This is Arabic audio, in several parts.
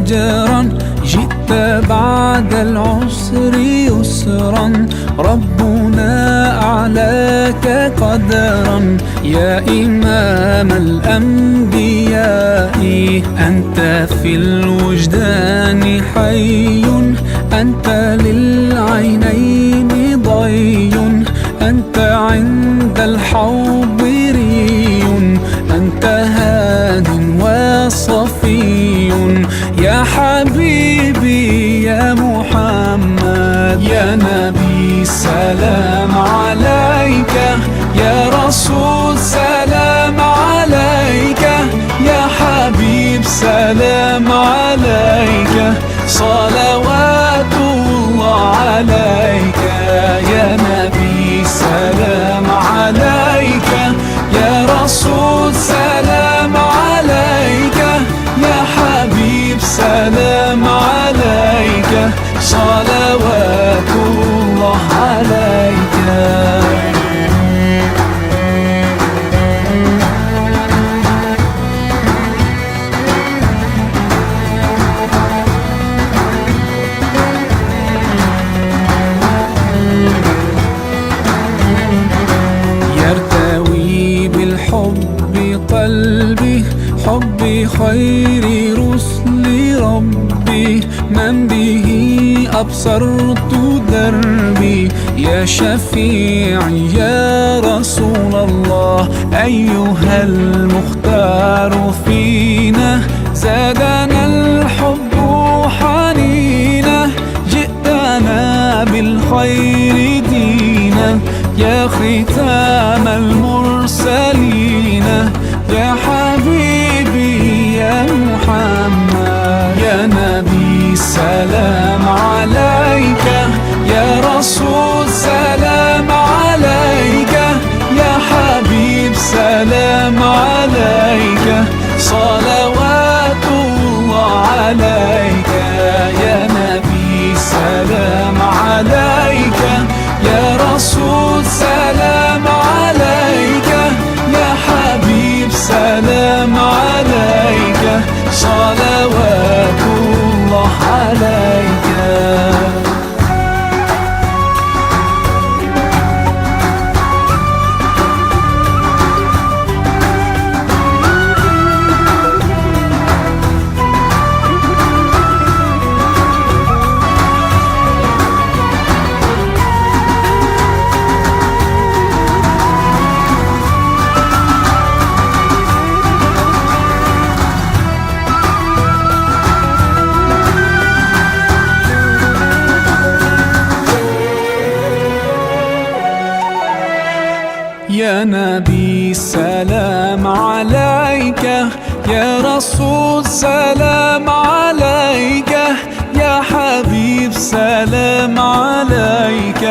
أجرا، جئت بعد العسر يسرا، ربنا أعلاك قدرا. يا إمام الأنبياء أنت في الوجدان حي، أنت للعينين ضي، أنت عند الحوض ري، أنت هاد وصفي. يا حبيبي يا محمد، يا نبي سلام عليك، يا رسول سلام عليك، يا حبيب سلام عليك، صلوات الله عليك. يا نبي سلام عليك، يا رسول سلام عليك، يا حبيب سلام عليك، صلوات الله عليك. يرتوي بالحب قلبي، حب خير رسل ربي، من به أبصرت دربي. يا شفيعي يا رسول الله، أيها المختار فينا، زادنا الحب حنينا، جئتنا بالخير دينا، يا ختام المرسلين، يا حبيبي يا محمد، يا نبي سلام عليك، يا رسول سلام عليك، يا حبيب سلام عليك، صلوات الله عليك. يا نبي سلام عليك، يا رسول سلام عليك، يا حبيب سلام عليك، صلوات الله عليك. يا نبي سلام عليك، يا رسول سلام عليك، يا حبيب سلام عليك،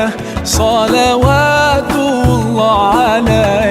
صلوات الله عليك.